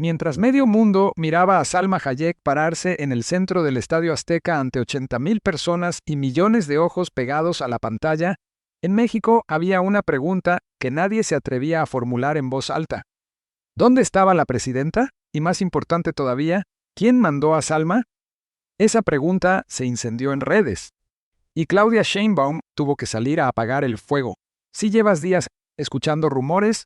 Mientras medio mundo miraba a Salma Hayek pararse en el centro del Estadio Azteca ante 80,000 personas y millones de ojos pegados a la pantalla, en México había una pregunta que nadie se atrevía a formular en voz alta. ¿Dónde estaba la presidenta? Y más importante todavía, ¿quién mandó a Salma? Esa pregunta se incendió en redes. Y Claudia Sheinbaum tuvo que salir a apagar el fuego. Si llevas días escuchando rumores,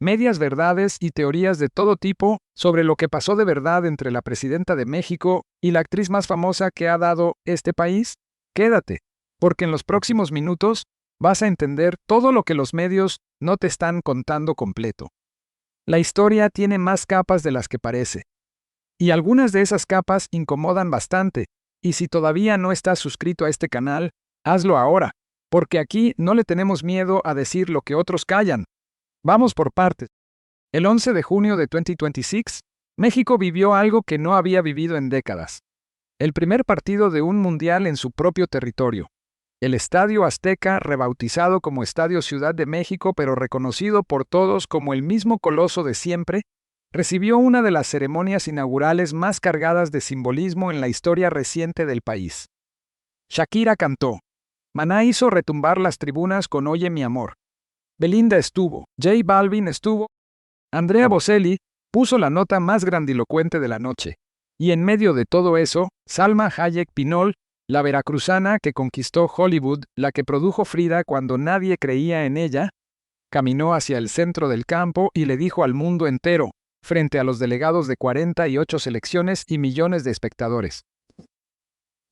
medias verdades y teorías de todo tipo sobre lo que pasó de verdad entre la presidenta de México y la actriz más famosa que ha dado este país, quédate, porque en los próximos minutos vas a entender todo lo que los medios no te están contando completo. La historia tiene más capas de las que parece. Y algunas de esas capas incomodan bastante, y si todavía no estás suscrito a este canal, hazlo ahora, porque aquí no le tenemos miedo a decir lo que otros callan. Vamos por partes. El 11 de junio de 2026, México vivió algo que no había vivido en décadas. El primer partido de un mundial en su propio territorio. El Estadio Azteca, rebautizado como Estadio Ciudad de México, pero reconocido por todos como el mismo coloso de siempre, recibió una de las ceremonias inaugurales más cargadas de simbolismo en la historia reciente del país. Shakira cantó. Maná hizo retumbar las tribunas con Oye mi amor. Belinda estuvo, J Balvin estuvo, Andrea Bocelli puso la nota más grandilocuente de la noche. Y en medio de todo eso, Salma Hayek Pinol, la veracruzana que conquistó Hollywood, la que produjo Frida cuando nadie creía en ella, caminó hacia el centro del campo y le dijo al mundo entero, frente a los delegados de 48 selecciones y millones de espectadores.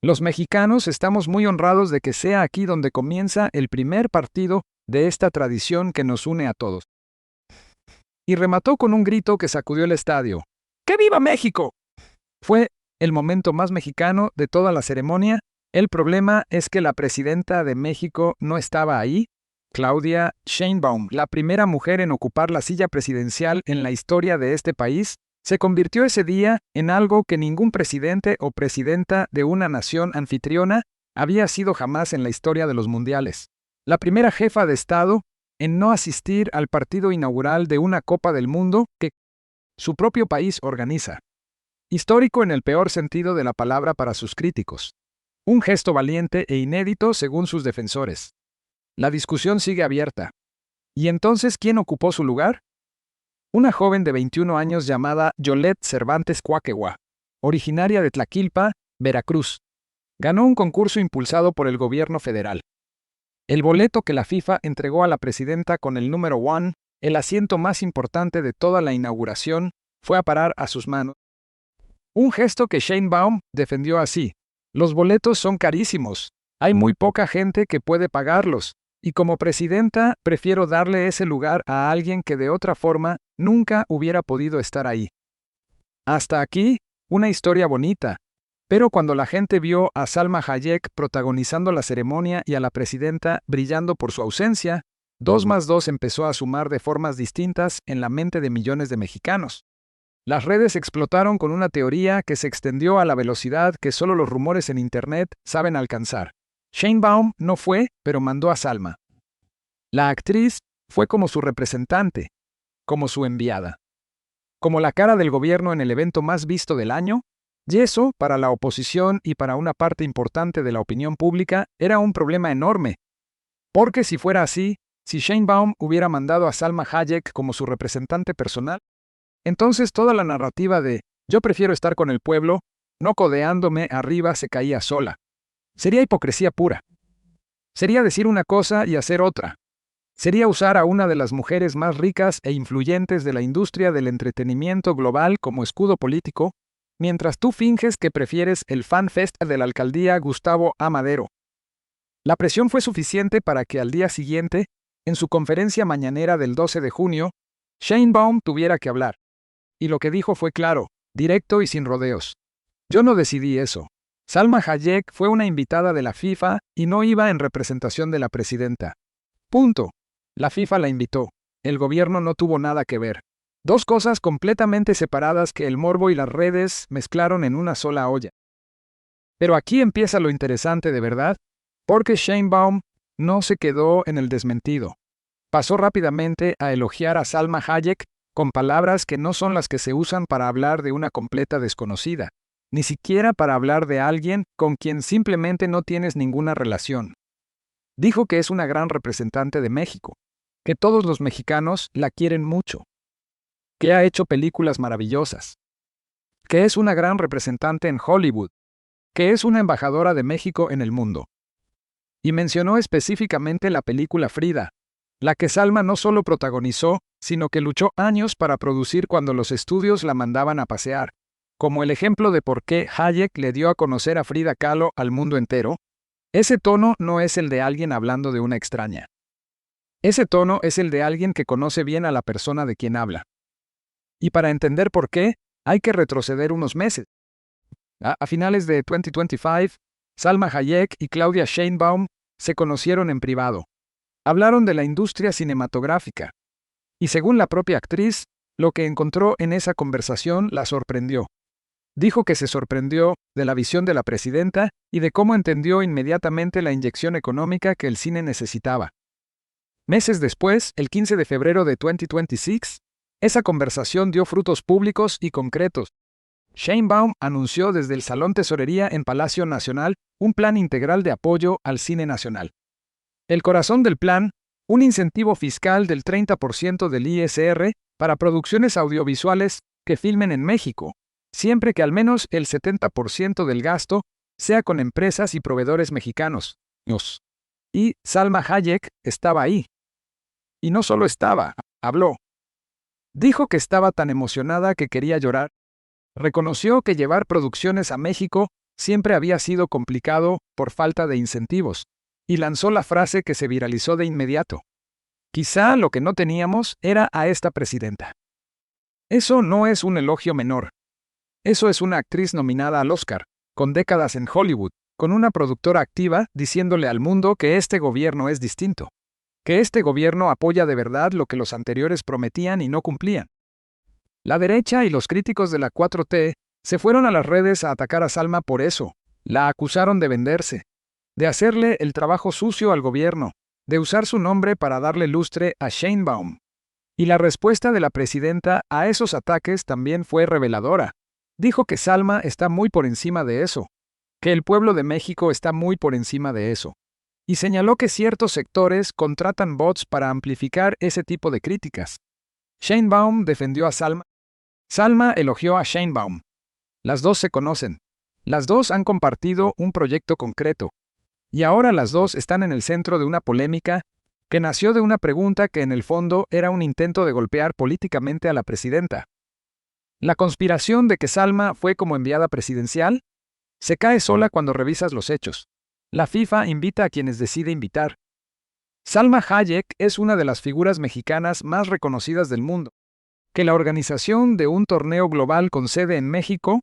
Los mexicanos estamos muy honrados de que sea aquí donde comienza el primer partido de esta tradición que nos une a todos. Y remató con un grito que sacudió el estadio. ¡Que viva México! Fue el momento más mexicano de toda la ceremonia. El problema es que la presidenta de México no estaba ahí. Claudia Sheinbaum, la primera mujer en ocupar la silla presidencial en la historia de este país, se convirtió ese día en algo que ningún presidente o presidenta de una nación anfitriona había sido jamás en la historia de los mundiales. La primera jefa de Estado en no asistir al partido inaugural de una Copa del Mundo que su propio país organiza. Histórico en el peor sentido de la palabra para sus críticos. Un gesto valiente e inédito según sus defensores. La discusión sigue abierta. ¿Y entonces quién ocupó su lugar? Una joven de 21 años llamada Yolette Cervantes Cuaquegua, originaria de Tlaquilpa, Veracruz. Ganó un concurso impulsado por el gobierno federal. El boleto que la FIFA entregó a la presidenta con el número 1, el asiento más importante de toda la inauguración, fue a parar a sus manos. Un gesto que Sheinbaum defendió así. Los boletos son carísimos. Hay muy poca gente que puede pagarlos. Y como presidenta, prefiero darle ese lugar a alguien que de otra forma nunca hubiera podido estar ahí. Hasta aquí, una historia bonita. Pero cuando la gente vio a Salma Hayek protagonizando la ceremonia y a la presidenta brillando por su ausencia, 2 más 2 empezó a sumar de formas distintas en la mente de millones de mexicanos. Las redes explotaron con una teoría que se extendió a la velocidad que solo los rumores en Internet saben alcanzar. Sheinbaum no fue, pero mandó a Salma. La actriz fue como su representante, como su enviada. Como la cara del gobierno en el evento más visto del año, y eso, para la oposición y para una parte importante de la opinión pública, era un problema enorme. Porque si fuera así, si Sheinbaum hubiera mandado a Salma Hayek como su representante personal, entonces toda la narrativa de «yo prefiero estar con el pueblo», no codeándome arriba, se caía sola. Sería hipocresía pura. Sería decir una cosa y hacer otra. Sería usar a una de las mujeres más ricas e influyentes de la industria del entretenimiento global como escudo político, mientras tú finges que prefieres el FanFest de la alcaldía Gustavo A. Madero. La presión fue suficiente para que al día siguiente, en su conferencia mañanera del 12 de junio, Sheinbaum tuviera que hablar. Y lo que dijo fue claro, directo y sin rodeos. Yo no decidí eso. Salma Hayek fue una invitada de la FIFA y no iba en representación de la presidenta. Punto. La FIFA la invitó. El gobierno no tuvo nada que ver. 2 cosas completamente separadas que el morbo y las redes mezclaron en una sola olla. Pero aquí empieza lo interesante de verdad, porque Sheinbaum no se quedó en el desmentido. Pasó rápidamente a elogiar a Salma Hayek con palabras que no son las que se usan para hablar de una completa desconocida, ni siquiera para hablar de alguien con quien simplemente no tienes ninguna relación. Dijo que es una gran representante de México, que todos los mexicanos la quieren mucho, que ha hecho películas maravillosas, que es una gran representante en Hollywood, que es una embajadora de México en el mundo. Y mencionó específicamente la película Frida, la que Salma no solo protagonizó, sino que luchó años para producir cuando los estudios la mandaban a pasear, como el ejemplo de por qué Hayek le dio a conocer a Frida Kahlo al mundo entero. Ese tono no es el de alguien hablando de una extraña. Ese tono es el de alguien que conoce bien a la persona de quien habla. Y para entender por qué, hay que retroceder unos meses. A finales de 2025, Salma Hayek y Claudia Sheinbaum se conocieron en privado. Hablaron de la industria cinematográfica. Y según la propia actriz, lo que encontró en esa conversación la sorprendió. Dijo que se sorprendió de la visión de la presidenta y de cómo entendió inmediatamente la inyección económica que el cine necesitaba. Meses después, el 15 de febrero de 2026, esa conversación dio frutos públicos y concretos. Sheinbaum anunció desde el Salón Tesorería en Palacio Nacional un plan integral de apoyo al cine nacional. El corazón del plan, un incentivo fiscal del 30% del ISR para producciones audiovisuales que filmen en México, siempre que al menos el 70% del gasto sea con empresas y proveedores mexicanos. Y Salma Hayek estaba ahí. Y no solo estaba, habló. Dijo que estaba tan emocionada que quería llorar. Reconoció que llevar producciones a México siempre había sido complicado por falta de incentivos, y lanzó la frase que se viralizó de inmediato. Quizá lo que no teníamos era a esta presidenta. Eso no es un elogio menor. Eso es una actriz nominada al Oscar, con décadas en Hollywood, con una productora activa diciéndole al mundo que este gobierno es distinto, que este gobierno apoya de verdad lo que los anteriores prometían y no cumplían. La derecha y los críticos de la 4T se fueron a las redes a atacar a Salma por eso. La acusaron de venderse, de hacerle el trabajo sucio al gobierno, de usar su nombre para darle lustre a Sheinbaum. Y la respuesta de la presidenta a esos ataques también fue reveladora. Dijo que Salma está muy por encima de eso, que el pueblo de México está muy por encima de eso. Y señaló que ciertos sectores contratan bots para amplificar ese tipo de críticas. Sheinbaum defendió a Salma. Salma elogió a Sheinbaum. Las dos se conocen. Las dos han compartido un proyecto concreto. Y ahora las dos están en el centro de una polémica que nació de una pregunta que en el fondo era un intento de golpear políticamente a la presidenta. La conspiración de que Salma fue como enviada presidencial se cae sola cuando revisas los hechos. La FIFA invita a quienes decide invitar. Salma Hayek es una de las figuras mexicanas más reconocidas del mundo. Que la organización de un torneo global con sede en México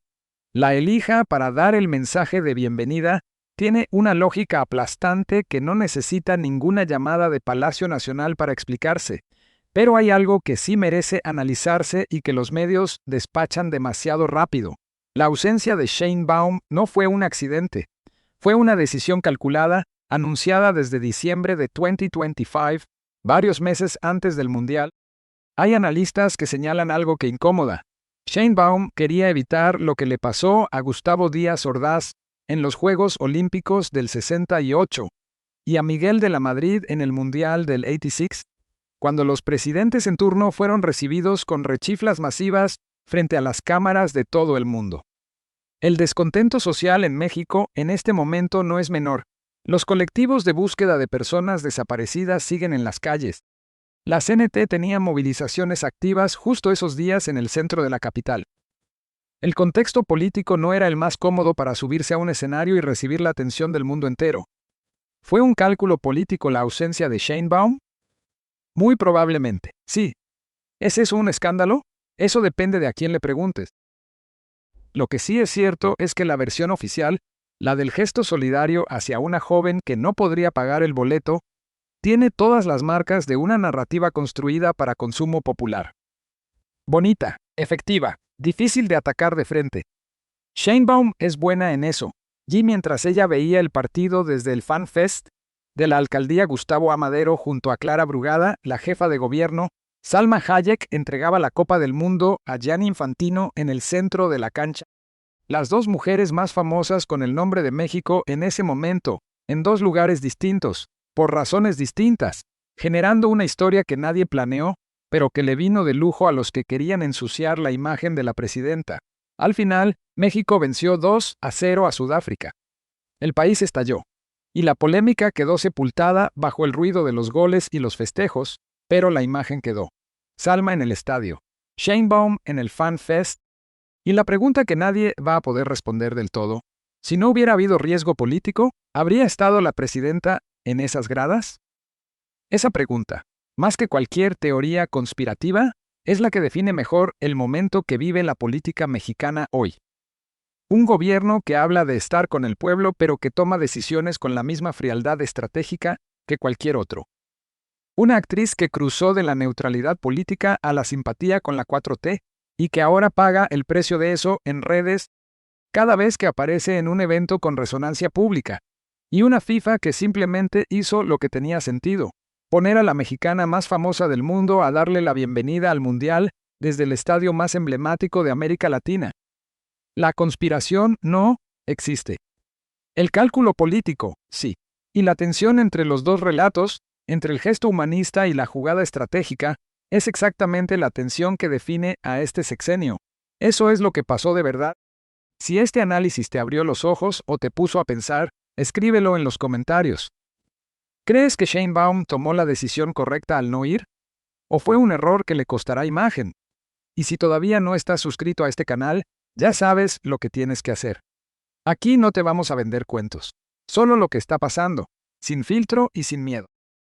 la elija para dar el mensaje de bienvenida tiene una lógica aplastante que no necesita ninguna llamada de Palacio Nacional para explicarse. Pero hay algo que sí merece analizarse y que los medios despachan demasiado rápido. La ausencia de Sheinbaum no fue un accidente. Fue una decisión calculada, anunciada desde diciembre de 2025, varios meses antes del Mundial. Hay analistas que señalan algo que incomoda. Sheinbaum quería evitar lo que le pasó a Gustavo Díaz Ordaz en los Juegos Olímpicos del 68 y a Miguel de la Madrid en el Mundial del 86, cuando los presidentes en turno fueron recibidos con rechiflas masivas frente a las cámaras de todo el mundo. El descontento social en México en este momento no es menor. Los colectivos de búsqueda de personas desaparecidas siguen en las calles. La CNT tenía movilizaciones activas justo esos días en el centro de la capital. El contexto político no era el más cómodo para subirse a un escenario y recibir la atención del mundo entero. ¿Fue un cálculo político la ausencia de Sheinbaum? Muy probablemente, sí. ¿Es eso un escándalo? Eso depende de a quién le preguntes. Lo que sí es cierto es que la versión oficial, la del gesto solidario hacia una joven que no podría pagar el boleto, tiene todas las marcas de una narrativa construida para consumo popular. Bonita, efectiva, difícil de atacar de frente. Sheinbaum es buena en eso, y mientras ella veía el partido desde el Fan Fest de la alcaldía Gustavo Amadero junto a Clara Brugada, la jefa de gobierno, Salma Hayek entregaba la Copa del Mundo a Gianni Infantino en el centro de la cancha. Las dos mujeres más famosas con el nombre de México en ese momento, en dos lugares distintos, por razones distintas, generando una historia que nadie planeó, pero que le vino de lujo a los que querían ensuciar la imagen de la presidenta. Al final, México venció 2-0 a Sudáfrica. El país estalló, y la polémica quedó sepultada bajo el ruido de los goles y los festejos, pero la imagen quedó. Salma en el estadio, Sheinbaum en el Fan Fest, y la pregunta que nadie va a poder responder del todo, si no hubiera habido riesgo político, ¿habría estado la presidenta en esas gradas? Esa pregunta, más que cualquier teoría conspirativa, es la que define mejor el momento que vive la política mexicana hoy. Un gobierno que habla de estar con el pueblo pero que toma decisiones con la misma frialdad estratégica que cualquier otro. Una actriz que cruzó de la neutralidad política a la simpatía con la 4T y que ahora paga el precio de eso en redes cada vez que aparece en un evento con resonancia pública. Y una FIFA que simplemente hizo lo que tenía sentido, poner a la mexicana más famosa del mundo a darle la bienvenida al Mundial desde el estadio más emblemático de América Latina. La conspiración no existe. El cálculo político, sí. Y la tensión entre los dos relatos, entre el gesto humanista y la jugada estratégica, es exactamente la tensión que define a este sexenio. Eso es lo que pasó de verdad. Si este análisis te abrió los ojos o te puso a pensar, escríbelo en los comentarios. ¿Crees que Sheinbaum tomó la decisión correcta al no ir? ¿O fue un error que le costará imagen? Y si todavía no estás suscrito a este canal, ya sabes lo que tienes que hacer. Aquí no te vamos a vender cuentos, solo lo que está pasando, sin filtro y sin miedo.